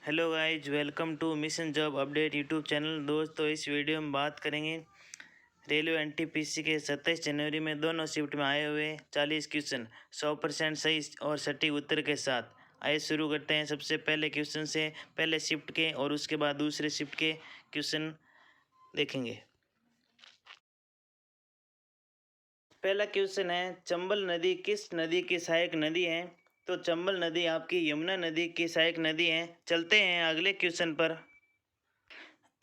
Hello guys, welcome to mission job update YouTube channel. दोस्तों, इस video में बात करेंगे रेलवे एनटीपीसी के 27 जनवरी में दोनों शिफ्ट में आए हुए 40 क्वेश्चन 100% सही और सटीक उत्तर के साथ। आइए शुरू करते हैं सबसे पहले क्वेश्चन से। पहले शिफ्ट के और उसके बाद दूसरे शिफ्ट के क्वेश्चन देखेंगे। पहला क्वेश्चन है, चंबल नदी किस नदी की सहायक नदी है? तो चंबल नदी आपकी यमुना नदी की सहायक नदी है। चलते हैं अगले क्वेश्चन पर।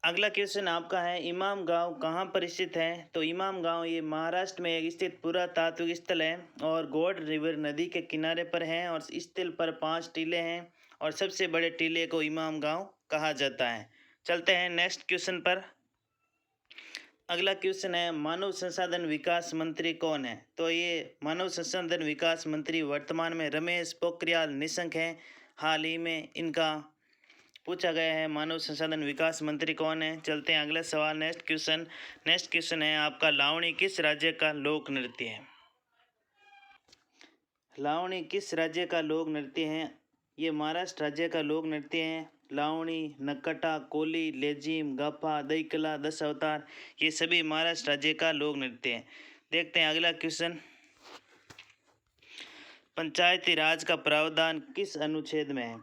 अगला क्वेश्चन आपका है, इमाम गांव कहाँ पर स्थित है? तो इमाम गांव ये महाराष्ट्र में एक स्थित पुरातात्विक स्थल है और गॉड रिवर नदी के किनारे पर है और इस स्थल पर 5 टीले हैं और सबसे बड़े टीले को इमाम गांव कहा जाता है। चलते हैं नेक्स्ट क्वेश्चन पर। अगला क्वेश्चन है, मानव संसाधन विकास मंत्री कौन है? तो ये मानव संसाधन विकास मंत्री वर्तमान में रमेश पोखरियाल निशंक हैं। हाल ही में इनका पूछा गया है मानव संसाधन विकास मंत्री कौन है। चलते हैं अगला सवाल, नेक्स्ट क्वेश्चन है आपका, लावणी किस राज्य का लोक नृत्य है? लावणी किस राज्य का लोक नृत्य है? ये महाराष्ट्र राज्य का लोक नृत्य है। लावणी, नक्कटा, कोली, लेजिम, गाफा, दईकला, 10 अवतार, ये सभी महाराष्ट्र राज्य का लोक नृत्य है। देखते हैं अगला क्वेश्चन, पंचायती राज का प्रावधान किस अनुच्छेद में है?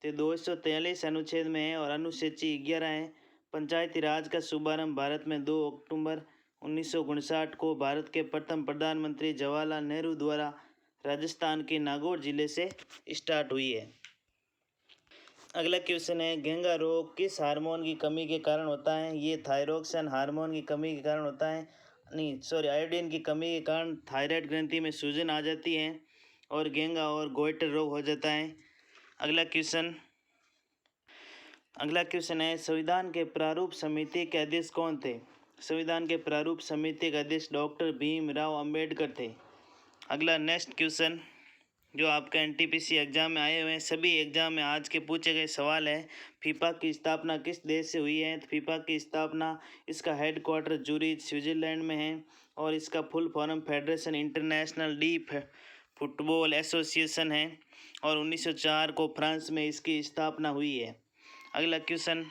तो 243 अनुच्छेद में है और अनुसूची 11 है। पंचायती राज का शुभारंभ भारत में 2 अक्टूबर 1959 को भारत के प्रथम प्रधानमंत्री जवाहरलाल नेहरू द्वारा राजस्थान के नागौर जिले से स्टार्ट हुई है। अगला क्वेश्चन है, घेंगा रोग किस हार्मोन की कमी के कारण होता है? ये थायरोक्सिन हार्मोन की कमी के कारण होता है। आयोडीन की कमी के कारण थायराइड ग्रंथि में सूजन आ जाती है और घेंगा और गोइटर रोग हो जाता है। अगला क्वेश्चन है, संविधान के प्रारूप समिति के अध्यक्ष कौन थे? संविधान के प्रारूप समिति के अध्यक्ष डॉक्टर भीमराव अंबेडकर थे। अगला नेक्स्ट क्वेश्चन जो आपका एनटीपीसी एग्जाम में आए हुए हैं, सभी एग्जाम में आज के पूछे गए सवाल है, फीफा की स्थापना किस देश से हुई है? तो फीफा की स्थापना, इसका हेडक्वार्टर जूरिच स्विट्जरलैंड में है और इसका full form federation international D football association है और 1904 को फ्रांस में इसकी स्थापना हुई है। अगला क्वेश्चन,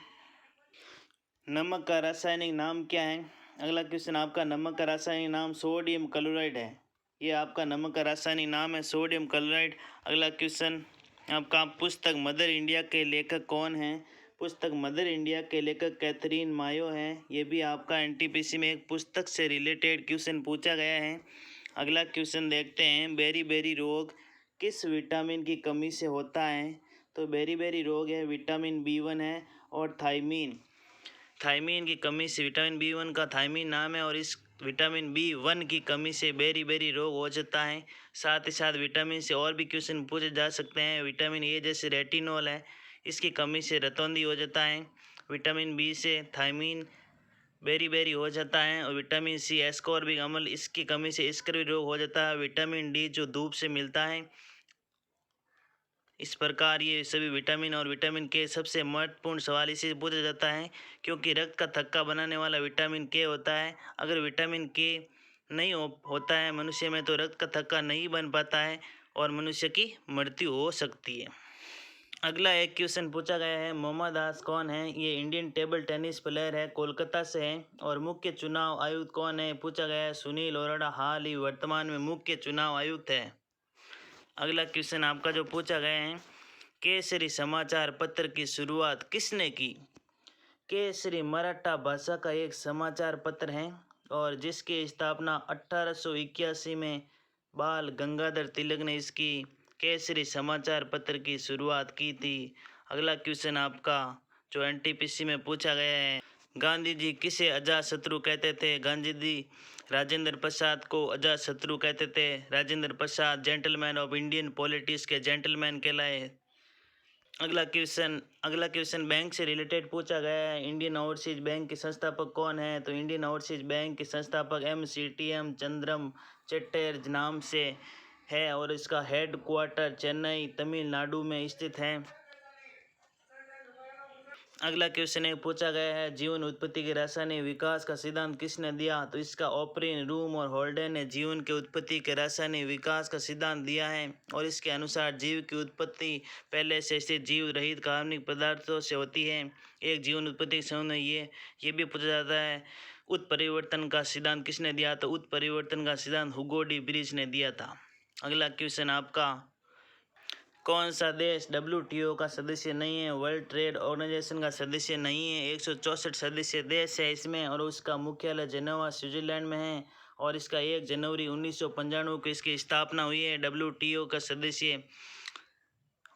नमक का रासायनिक नाम क्या है? अगला क्वेश्चन आपका, नमक का रासायनिक नाम सोडियम क्लोराइड है। ये आपका नमक का रासायनिक नाम है सोडियम क्लोराइड। अगला क्वेश्चन आपका, पुस्तक मदर इंडिया के लेखक कौन हैं? पुस्तक मदर इंडिया के लेखक कैथरीन मायो हैं। ये भी आपका एनटीपीसी में एक पुस्तक से रिलेटेड क्वेश्चन पूछा गया है। अगला क्वेश्चन देखते हैं, बेरी रोग किस विटामिन की कमी से होता है? तो बेरी रोग है विटामिन B1 है और थायमीन की कमी से, विटामिन B1 का थायमीन नाम है और इस विटामिन B1 की कमी से बेरी रोग हो जाता है। साथ ही साथ विटामिन से और भी क्वेश्चन पूछे जा सकते हैं। विटामिन ए जैसे रेटिनॉल है, इसकी कमी से रतौंधी हो जाता है। विटामिन बी से थायमीन बेरी हो जाता है और विटामिन सी एस्कॉर्बिक अम्ल, इसकी कमी से स्कर्वी रोग हो जाता है। विटामिन डी जो धूप से मिलता है। इस प्रकार ये सभी विटामिन और विटामिन के सबसे महत्वपूर्ण सवाल इसी से पूछा जाता है क्योंकि रक्त का थक्का बनाने वाला विटामिन के होता है। अगर विटामिन के नहीं होता है मनुष्य में तो रक्त का थक्का नहीं बन पाता है और मनुष्य की मृत्यु हो सकती है। अगला एक क्वेश्चन पूछा गया है, मोहम्मद दास कौन है? ये इंडियन टेबल टेनिस प्लेयर है, कोलकाता से है और मुख्य चुनाव आयुक्त कौन है? पूछा गया है सुनील अरोड़ा, हाल ही वर्तमान में मुख्य चुनाव आयुक्त है। अगला क्वेश्चन आपका जो पूछा गया है, केसरी समाचार पत्र की शुरुआत किसने की? केसरी मराठा भाषा का एक समाचार पत्र है और जिसकी स्थापना 1881 में बाल गंगाधर तिलक ने इसकी केसरी समाचार पत्र की शुरुआत की थी। अगला क्वेश्चन आपका जो एनटीपीसी में पूछा गया है, गांधी जी किसे अजात शत्रु कहते थे? गांधी जी राजेंद्र प्रसाद को अजात शत्रु कहते थे। Rajendra Prasad gentleman of Indian politics के जेंटलमैन कहलाए। अगला क्वेश्चन बैंक से रिलेटेड पूछा गया है, इंडियन ओवरसीज बैंक के संस्थापक कौन है? तो इंडियन ओवरसीज बैंक के संस्थापक MCTM चंद्रम चट्टर नाम से है और इसका हेड क्वार्टर चेन्नई तमिलनाडु में स्थित है। अगला क्वेश्चन है पूछा गया है जीवन उत्पत्ति के रासायनिक विकास का सिद्धांत किसने दिया? तो इसका ओपरिन, रूम और होल्डेन ने जीवन के उत्पत्ति के रासायनिक विकास का सिद्धांत दिया है और इसके अनुसार जीव की उत्पत्ति पहले से स्थित जीव रहित कार्बनिक पदार्थों से होती है। एक जीवन उत्पत्ति के संबंध में ये भी पूछा जाता है उत्परिवर्तन का सिद्धांत किसने दिया? तो उत्परिवर्तन का सिद्धांत हुगो डी ब्रिज ने दिया था। अगला क्वेश्चन आपका, कौन सा देश WTO का सदस्य नहीं है? वर्ल्ड ट्रेड ऑर्गेनाइजेशन का सदस्य नहीं है। 164 सदस्य देश है इसमें और उसका मुख्यालय जेनेवा स्विट्जरलैंड में है और इसका 1 जनवरी 1995 को इसकी स्थापना हुई है WTO का सदस्य।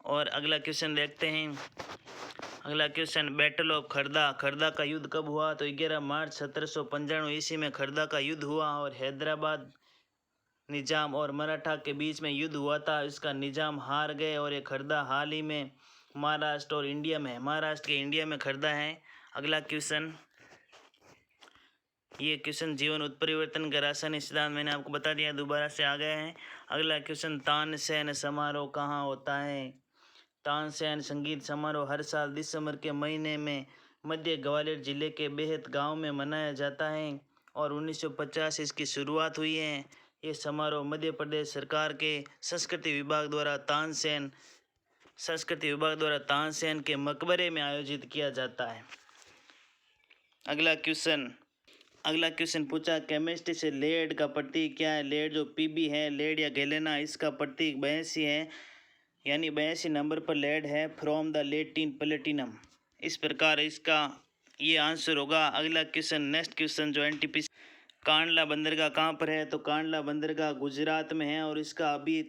और अगला क्वेश्चन देखते हैं। अगला question, battle of Khardah, Khardah का युद्ध कब हुआ? तो 11 मार्च 1795 ईस्वी में खर्दा का युद्ध हुआ और हैदराबाद निजाम और मराठा के बीच में युद्ध हुआ था। इसका निजाम हार गए और ये खर्दा हाल ही में महाराष्ट्र और इंडिया में, महाराष्ट्र के इंडिया में खर्दा है। अगला क्वेश्चन, ये क्वेश्चन जीवन उत्परिवर्तन का रासायनिक सिद्धांत मैंने आपको बता दिया, दोबारा से आ गए हैं। अगला क्वेश्चन, तानसेन समारोह कहाँ होता है? तानसेन संगीत समारोह हर साल दिसंबर के महीने में मध्य ग्वालियर जिले के बेहद गांव में मनाया जाता है और 1950 इसकी शुरुआत हुई है। ये समारोह मध्य प्रदेश सरकार के संस्कृति विभाग द्वारा तानसेन के मकबरे में आयोजित किया जाता है। अगला क्वेश्चन पूछा केमिस्ट्री से लेड का प्रतीक क्या है? लेड जो Pb है, लेड या गैलेना, इसका प्रतीक 82 है, यानी 82 नंबर पर लेड है, फ्रॉम द लेटिन प्लेटिनम। इस प्रकार इसका ये आंसर होगा। अगला क्वेश्चन, नेक्स्ट क्वेश्चन जो NTPC, कांडला बंदरगाह कहाँ पर है? तो कांडला बंदरगाह गुजरात में है और इसका अभी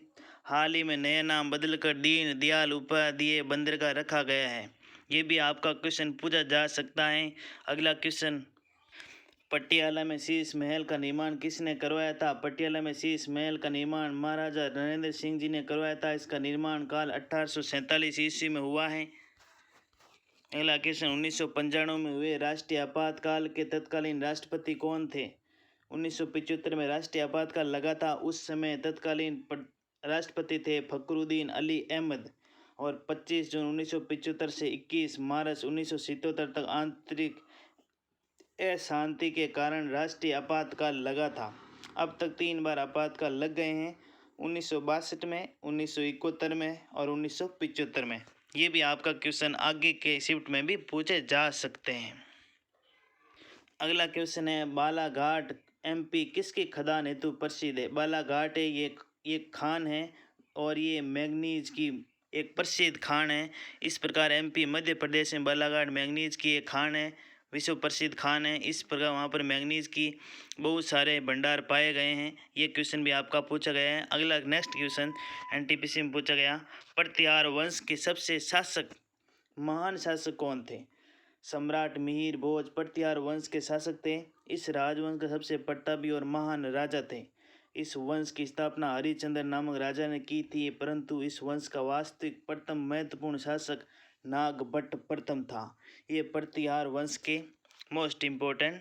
हाल ही में नया नाम बदलकर दीन दयाल उपाध्याय बंदरगाह रखा गया है। ये भी आपका क्वेश्चन पूछा जा सकता है। अगला क्वेश्चन, पटियाला में शीश महल का निर्माण किसने करवाया था? पटियाला में शीश महल का निर्माण महाराजा नरेंद्र सिंह जी ने करवाया था। इसका निर्माण काल 1847 ईस्वी में हुआ है। अगला क्वेश्चन, 1995 में हुए राष्ट्रीय आपातकाल के तत्कालीन राष्ट्रपति कौन थे? 1975 में राष्ट्रीय आपातकाल लगा था, उस समय तत्कालीन राष्ट्रपति थे फखरुद्दीन अली अहमद और 25 जून 1975 से 21 मार्च 1977 तक आंतरिक अशांति के कारण राष्ट्रीय आपातकाल लगा था। अब तक 3 बार आपातकाल लग गए हैं, 1962 में, 1971 में और 1975 में। ये भी आपका क्वेश्चन आगे के शिफ्ट में भी पूछे जा सकते हैं। अगला क्वेश्चन है, बालाघाट MP किसकी खदान हेतु प्रसिद्ध है? बालाघाट है ये खान है और ये मैंगनीज की एक प्रसिद्ध खान है। इस प्रकार MP मध्य प्रदेश में बालाघाट मैंगनीज की एक खान है, विश्व प्रसिद्ध खान है। इस प्रकार वहाँ पर मैंगनीज की बहुत सारे भंडार पाए गए हैं। ये क्वेश्चन भी आपका पूछा गया है। अगला नेक्स्ट क्वेश्चन NTPC में पूछा गया, प्रतिहार वंश के सबसे महान शासक कौन थे? सम्राट मिहिर भोज प्रतिहार वंश के शासक थे। इस राजवंश के सबसे प्रतापी और महान राजा थे। इस वंश की स्थापना हरिश्चंद्र नामक राजा ने की थी, परंतु इस वंश का वास्तविक प्रथम महत्वपूर्ण शासक नागभट्ट प्रथम था। ये प्रतिहार वंश के मोस्ट इम्पोर्टेंट।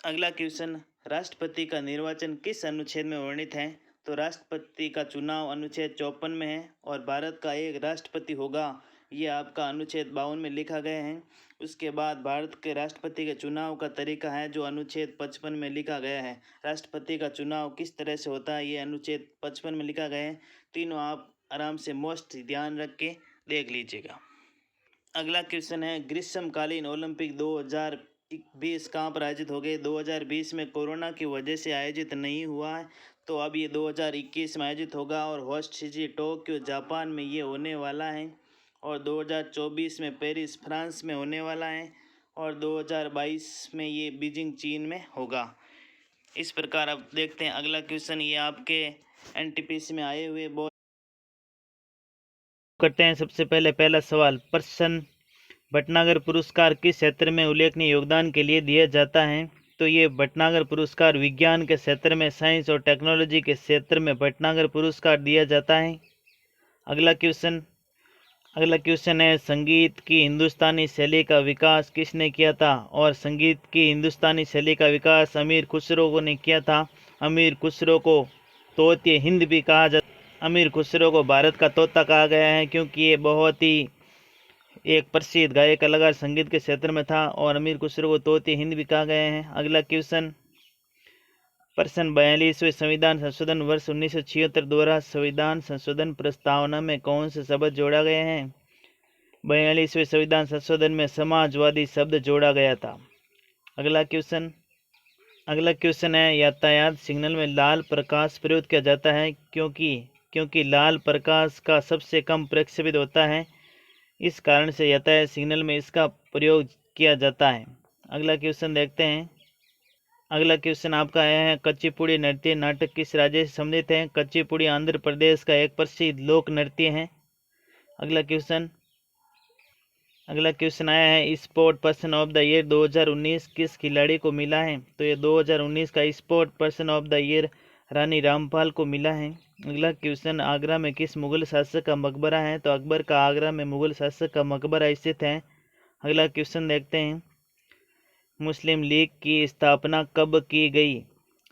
अगला क्वेश्चन, राष्ट्रपति का निर्वाचन किस अनुच्छेद में वर्णित है? तो राष्ट्रपति का चुनाव अनुच्छेद 54 में है और भारत का एक राष्ट्रपति होगा, ये आपका अनुच्छेद 52 में लिखा गया है। उसके बाद भारत के राष्ट्रपति के चुनाव का तरीका है जो अनुच्छेद 55 में लिखा गया है। राष्ट्रपति का चुनाव किस तरह से होता है, ये अनुच्छेद 55 में लिखा गया है। तीनों आप आराम से मोस्ट ध्यान रख के देख लीजिएगा। अगला क्वेश्चन है, ग्रीष्मकालीन ओलंपिक 2020 कहाँ पर आयोजित हो गए? 2020 में कोरोना की वजह से आयोजित नहीं हुआ है, तो अब ये 2021 में आयोजित होगा और होस्ट सिटी टोक्यो जापान में ये होने वाला है और 2024 में पेरिस फ्रांस में होने वाला है और 2022 में ये बीजिंग चीन में होगा। इस प्रकार अब देखते हैं अगला क्वेश्चन, ये आपके NTPC में आए हुए बहुत करते हैं। सबसे पहले पहला सवाल, प्रसन्न भटनागर पुरस्कार किस क्षेत्र में उल्लेखनीय योगदान के लिए दिया जाता है? तो ये भटनागर पुरस्कार विज्ञान के क्षेत्र में, साइंस और टेक्नोलॉजी के क्षेत्र में भटनागर पुरस्कार दिया जाता है। अगला क्वेश्चन है, संगीत की हिंदुस्तानी शैली का विकास किसने किया था? और संगीत की हिंदुस्तानी शैली का विकास अमीर खुसरो ने किया था। अमीर खुसरो को तोते हिंद भी कहा जाता है। अमीर खुसरो को भारत का तोता कहा गया है क्योंकि ये बहुत ही एक प्रसिद्ध गायक कलाकार संगीत के क्षेत्र में था और अमीर खुसरो को तोते हिंद भी कहा गया है। अगला क्वेश्चन, प्रश्न 42वें संविधान संशोधन वर्ष 1976 द्वारा संविधान संशोधन प्रस्तावना में कौन से शब्द जोड़ा गए हैं? 42वें संविधान संशोधन में समाजवादी शब्द जोड़ा गया था। अगला क्वेश्चन है, यातायात सिग्नल में लाल प्रकाश प्रयुक्त किया जाता है क्योंकि लाल प्रकाश का सबसे कम प्रक्षेपित होता है। इस कारण से यातायात सिग्नल में इसका प्रयोग किया जाता है। अगला क्वेश्चन देखते हैं। अगला क्वेश्चन आपका है, कच्चीपुड़ी नृत्य नाटक किस राज्य से संबंधित है? कच्चीपुड़ी आंध्र प्रदेश का एक प्रसिद्ध लोक नृत्य है। अगला क्वेश्चन आया है, sport person of the year 2019 किस खिलाड़ी को मिला है? तो ये 2019 का sport person of the year Rani Rampal को मिला है। अगला क्वेश्चन, आगरा में किस मुगल शासक का मकबरा है? तो अकबर का आगरा में मुगल शासक का मकबरा स्थित है। अगला क्वेश्चन देखते हैं, मुस्लिम लीग की स्थापना कब की गई?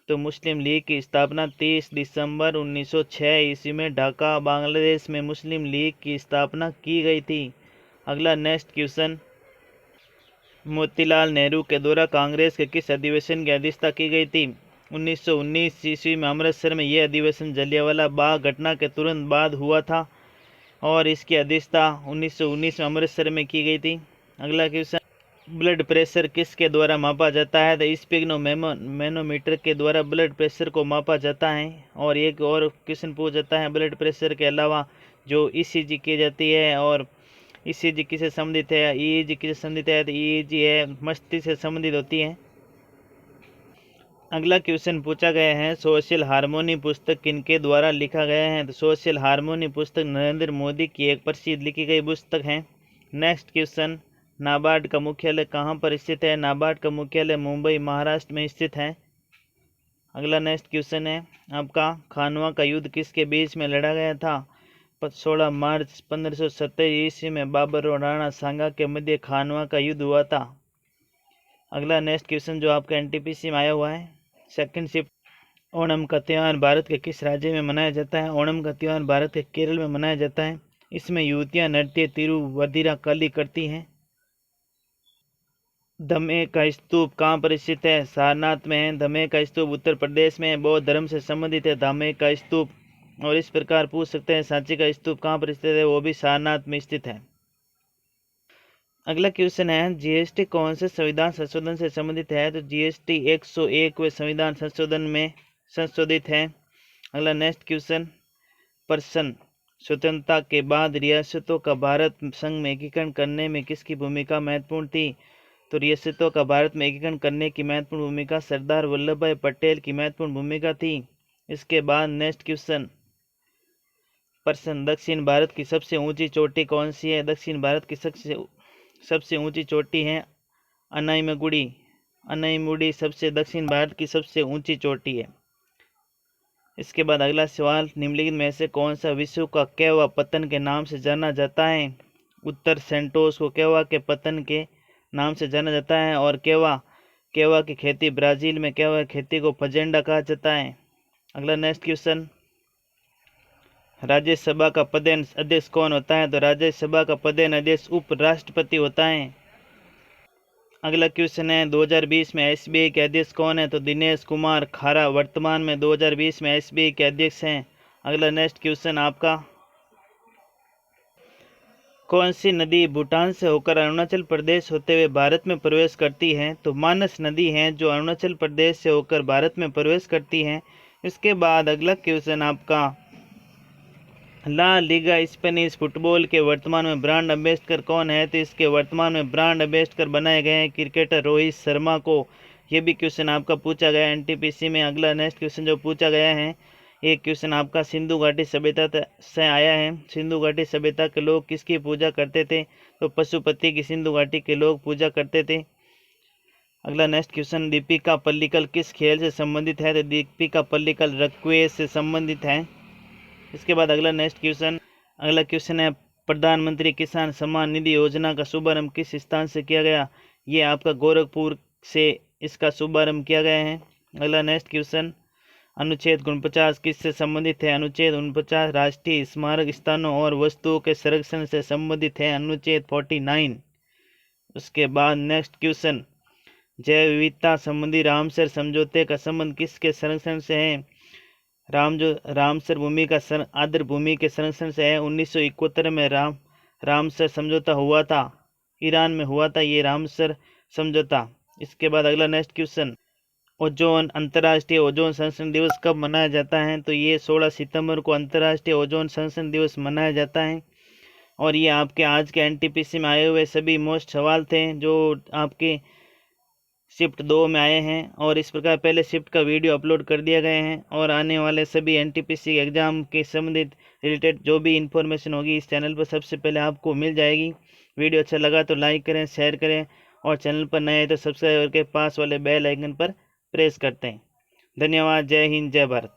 तो मुस्लिम लीग की स्थापना 30 दिसंबर 1906 ईस्वी में ढाका बांग्लादेश में मुस्लिम लीग की स्थापना की गई थी। अगला नेक्स्ट क्वेश्चन, मोतीलाल नेहरू के द्वारा कांग्रेस के किस अधिवेशन की अध्यक्षता की गई थी? 1919 ईस्वी में अमृतसर में यह अधिवेशन जलियांवाला बाग घटना के तुरंत बाद हुआ था और इसकी अध्यक्षता 1919 में अमृतसर में की गई थी। अगला क्वेश्चन, ब्लड प्रेशर किसके द्वारा मापा जाता है? तो स्पिग्नोमेनोमीटर के द्वारा ब्लड प्रेशर को मापा जाता है। और एक और क्वेश्चन पूछ जाता है, ब्लड प्रेशर के अलावा जो ईसीजी की जाती है और ईसीजी किससे संबंधित है? ईईजी किससे संबंधित है? तो ईईजी है मस्तिष्क से संबंधित होती है। अगला क्वेश्चन पूछा गया है, सोशल हार्मोनी पुस्तक किनके द्वारा लिखा गया है? तो सोशल हार्मोनी पुस्तक नरेंद्र मोदी की एक प्रसिद्ध लिखी गई पुस्तक है। नेक्स्ट क्वेश्चन, नाबार्ड का मुख्यालय कहाँ पर स्थित है? नाबार्ड का मुख्यालय मुंबई महाराष्ट्र में स्थित है। अगला नेक्स्ट क्वेश्चन है आपका, खानवा का युद्ध किसके बीच में लड़ा गया था? 16 मार्च 1570 ईस्वी में बाबर और राणा सांगा के मध्य खानवा का युद्ध हुआ था। अगला नेक्स्ट क्वेश्चन जो आपका एनटीपीसी में आया हुआ है, सेकंड शिफ्ट, ओणम का त्यौहार भारत के किस राज्य में मनाया जाता है? ओणम का त्यौहार भारत के केरल में मनाया जाता है। इसमें युवतियां नृत्य तिरुवधिरा कली करती हैं। धम्मे का स्तूप कहाँ पर स्थित है? सारनाथ में है। धम्मे का स्तूप उत्तर प्रदेश में बौद्ध धर्म से संबंधित है धम्मे का स्तूप। और इस प्रकार पूछ सकते हैं, सांची का स्तूप कहाँ पर स्थित है? वो भी सारनाथ में स्थित है। अगला क्वेश्चन है, जीएसटी कौन से संविधान संशोधन से संबंधित है? तो जीएसटी 101वें संविधान संशोधन में संशोधित है। अगला नेक्स्ट क्वेश्चन, प्रश्न, स्वतंत्रता के बाद रियासतों का भारत संघ में एकीकरण करने में किसकी भूमिका महत्वपूर्ण थी? तो रियासतों का भारत में एकीकरण करने की महत्वपूर्ण भूमिका सरदार वल्लभ भाई पटेल की महत्वपूर्ण भूमिका थी। इसके बाद नेक्स्ट क्वेश्चन, प्रश्न, दक्षिण भारत की सबसे ऊंची चोटी कौन सी है? दक्षिण भारत की सबसे ऊंची चोटी है अनाईमुड़ी सबसे दक्षिण भारत की सबसे ऊंची चोटी है। इसके बाद अगला सवाल, निम्नलिखित में से कौन सा विश्व का केवा पत्तन के नाम से जाना जाता है? उत्तर सेंटोस को केवा के पत्तन के नाम से जाना जाता है। और केवा की खेती ब्राजील में केवा की खेती को फजेंडा कहा जाता है। अगला नेक्स्ट क्वेश्चन, राज्यसभा का पदेन अध्यक्ष कौन होता है? तो राज्यसभा का पदेन अध्यक्ष उपराष्ट्रपति होता है। अगला क्वेश्चन है, 2020 में एसबीआई के अध्यक्ष कौन है? तो दिनेश कुमार खारा वर्तमान में 2020 में एसबीआई के अध्यक्ष हैं। अगला नेक्स्ट क्वेश्चन आपका, कौन सी नदी भूटान से होकर अरुणाचल प्रदेश होते हुए भारत में प्रवेश करती है? तो मानस नदी है जो अरुणाचल प्रदेश से होकर भारत में प्रवेश करती है। इसके बाद अगला क्वेश्चन आपका, ला लीगा स्पेनिश फुटबॉल के वर्तमान में ब्रांड एम्बेसडर कौन है? तो इसके वर्तमान में ब्रांड एम्बेसडर बनाए गए हैं क्रिकेटर रोहित शर्मा को। यह भी क्वेश्चन आपका पूछा गया एनटीपीसी में। अगला नेक्स्ट क्वेश्चन जो पूछा गया है, एक क्वेश्चन आपका सिंधु घाटी सभ्यता से आया है। सिंधु घाटी सभ्यता के लोग किसकी पूजा करते थे? तो पशुपति की सिंधु घाटी के लोग पूजा करते थे। अगला नेक्स्ट क्वेश्चन, दीपिका पल्लिकल किस खेल से संबंधित है? तो दीपिका पल्लिकल रग्वे से संबंधित है। इसके बाद अगला नेक्स्ट क्वेश्चन, अगला क्वेश्चन है, प्रधानमंत्री किसान सम्मान निधि योजना का शुभारंभ किस स्थान से किया गया? ये आपका गोरखपुर से इसका शुभारंभ किया गया है। अगला नेक्स्ट क्वेश्चन, अनुच्छेद 49 किससे संबंधित है? अनुच्छेद 49 राष्ट्रीय स्मारक स्थानों और वस्तुओं के संरक्षण से संबंधित है। अनुच्छेद 49। उसके बाद नेक्स्ट क्वेश्चन, जैव विविधता संबंधी रामसर समझौते का संबंध किसके संरक्षण से है? रामसर भूमि का आर्द्र भूमि के संरक्षण से है। 1971 में रामसर समझौता हुआ था, ईरान में हुआ था ये रामसर समझौता। इसके बाद अगला नेक्स्ट क्वेश्चन, ओजोन अंतर्राष्ट्रीय ओजोन संरक्षण दिवस कब मनाया जाता है? तो ये 16 सितंबर को अंतर्राष्ट्रीय ओजोन संरक्षण दिवस मनाया जाता है। और ये आपके आज के एनटीपीसी में आए हुए सभी मोस्ट सवाल थे जो आपके शिफ्ट 2 में आए हैं, और इस प्रकार पहले शिफ्ट का वीडियो अपलोड कर दिया गए हैं। और आने वाले सभी एनटीपीसी एग्जाम के संबंधित रिलेटेड जो भी इन्फॉर्मेशन होगी इस चैनल पर सबसे पहले आपको मिल जाएगी। वीडियो अच्छा लगा तो लाइक करें, शेयर करें, और चैनल पर नए हैं तो सब्सक्राइब करके पास वाले बेल आइकन पर प्रेस करते हैं। धन्यवाद। जय हिंद, जय भारत।